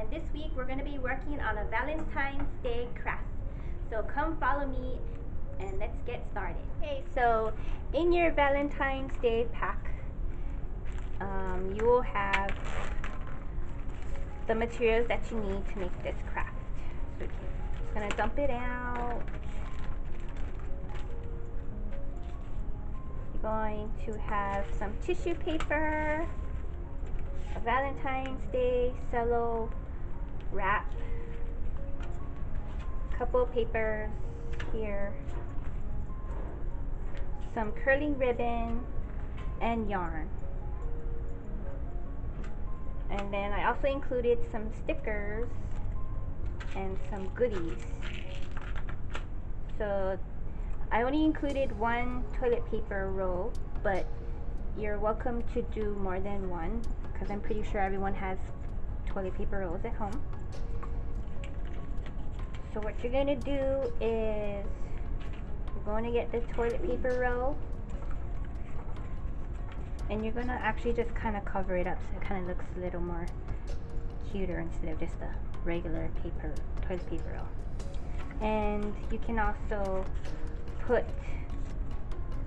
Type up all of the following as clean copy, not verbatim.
and this week we're going to be working on a Valentine's Day craft. So come follow me and let's get started. Okay, so in your Valentine's Day pack, you will have the materials that you need to make this craft. So I'm just going to dump it out. You're going to have some tissue paper, a Valentine's Day cello wrap, a couple of papers here, some curling ribbon, and yarn. And then I also included some stickers and some goodies. So I only included one toilet paper roll, but you're welcome to do more than one because I'm pretty sure everyone has toilet paper rolls at home. So what you're going to do is you're going to get the toilet paper roll and you're going to actually just kind of cover it up so it kind of looks a little more cuter instead of just a regular toilet paper roll. And you can also put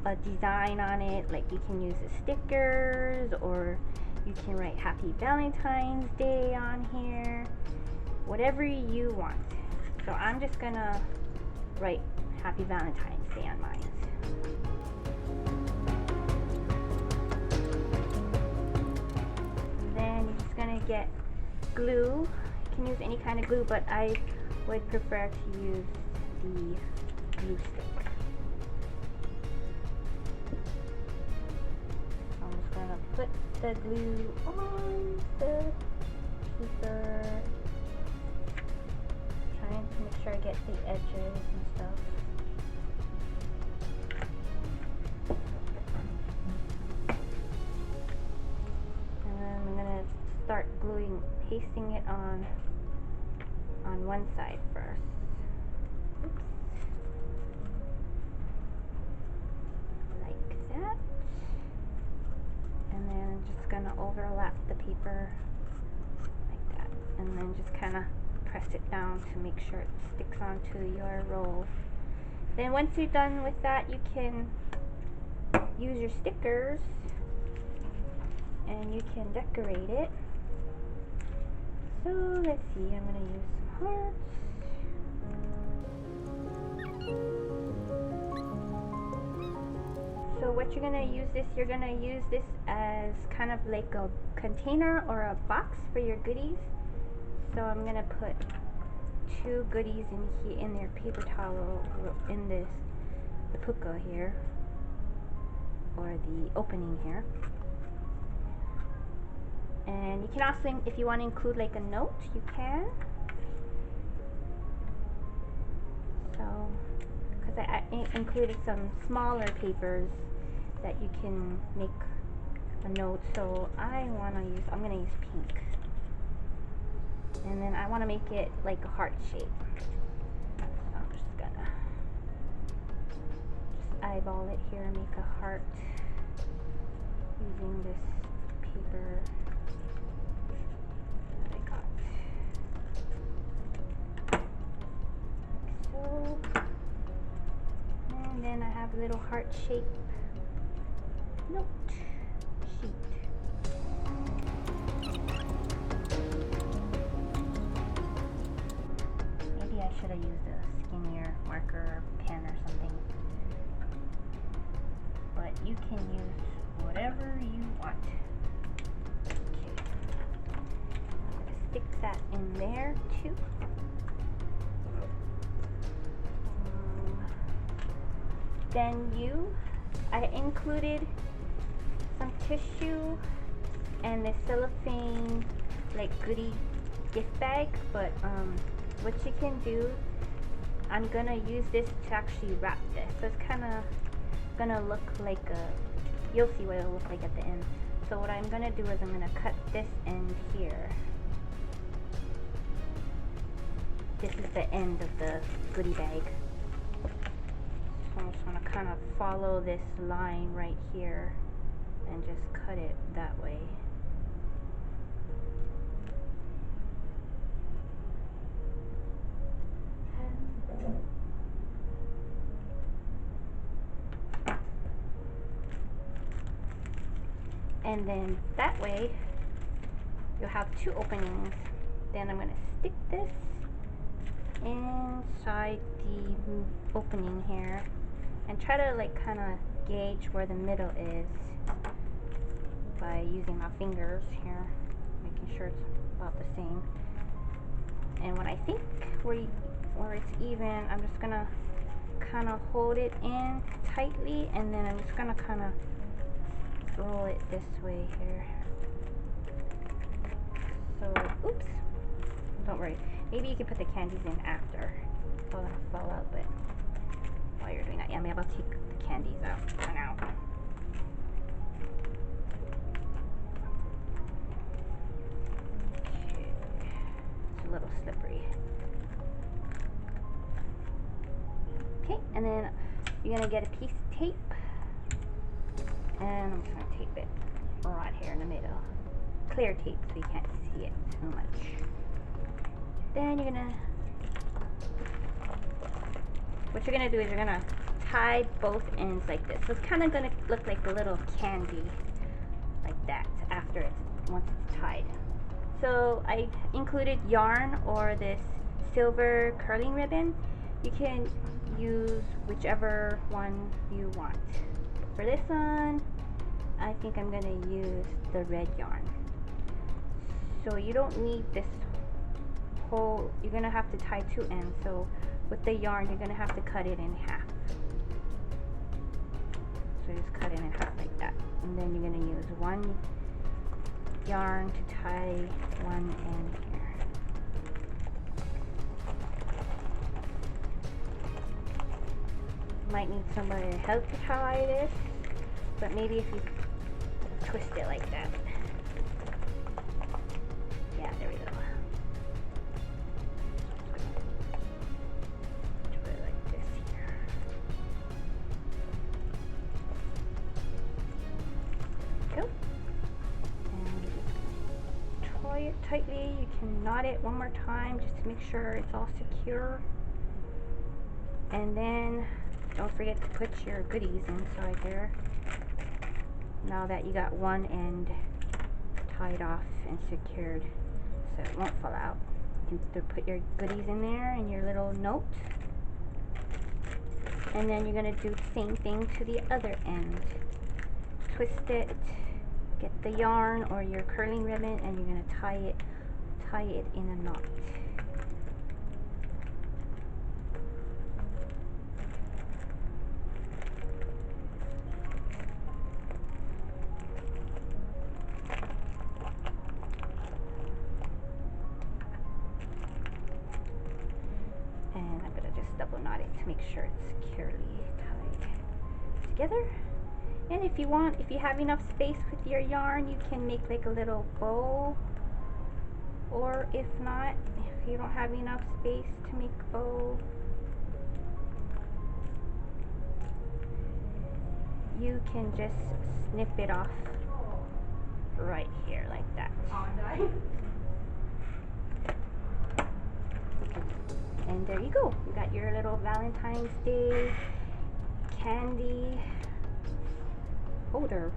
a design on it, like you can use the stickers, or you can write Happy Valentine's Day on here, whatever you want. So I'm just gonna write Happy Valentine's Day on mine. Then you're just gonna get glue. You can use any kind of glue, but I would prefer to use the glue stick. Put the glue on the paper, trying to make sure I get the edges and stuff. And then I'm gonna start pasting it on one side first. Oops. Like that. And then I'm just going to overlap the paper like that, and then just kind of press it down to make sure it sticks onto your roll. Then once you're done with that, you can use your stickers and you can decorate it. So let's see, I'm going to use some hearts. So what you're going to use this as kind of like a container or a box for your goodies. So I'm going to put two goodies in their paper towel in the puka here, or the opening here. And you can also, if you want to include like a note, you can. So, because I included some smaller papers that you can make a note, so I'm gonna use pink, and then I want to make it like a heart shape. So I'm just gonna eyeball it here and make a heart using this paper that I got, like so. And then I have a little heart shape note sheet. Maybe I should have used a skinnier marker or pen or something, but you can use whatever you want. Okay, I'm going to stick that in there too. Then I included some tissue and the cellophane like goodie gift bag, but what you can do, I'm gonna use this to actually wrap this, so it's kind of gonna look like you'll see what it'll look like at the end. So what I'm gonna do is I'm gonna cut this end here. This is the end of the goodie bag. So I just want to kind of follow this line right here and just cut it that way. And then that way you'll have two openings. Then I'm going to stick this inside the opening here and try to like kind of gauge where the middle is by using my fingers here, making sure it's about the same. And when I think where it's even, I'm just gonna kind of hold it in tightly, and then I'm just gonna kind of roll it this way here. So, oops, don't worry. Maybe you can put the candies in after. It's all gonna fall out, but while you're doing that, yeah, maybe I'll take the candies out for now. Okay, it's a little slippery. Okay, and then you're gonna get a piece of tape, and I'm just gonna tape it right here in the middle. Clear tape so you can't see it too much. Then what you're gonna do is you're gonna tie both ends like this. So it's kind of gonna look like a little candy, like that, once it's tied. So I included yarn or this silver curling ribbon. You can use whichever one you want. For this one, I think I'm gonna use the red yarn. So you don't need this whole, you're gonna have to tie two ends. So with the yarn, you're gonna have to cut it in half. So just cut it in half like that. And then you're gonna use one yarn to tie one end here. Might need somebody to help you tie this, but maybe if you twist it like that. Yeah, there we go. Put it like this here. Go. And you just tie it tightly. You can knot it one more time just to make sure it's all secure. And then don't forget to put your goodies inside there. Now that you got one end tied off and secured so it won't fall out, you can put your goodies in there and your little note. And then you're going to do the same thing to the other end. Twist it, get the yarn or your curling ribbon, and you're going to tie it in a knot. Double knot it to make sure it's securely tied together. And if you want, if you have enough space with your yarn, you can make like a little bow, or if not, if you don't have enough space to make a bow, you can just snip it off right here like that. And there you go. You got your little Valentine's Day candy holder.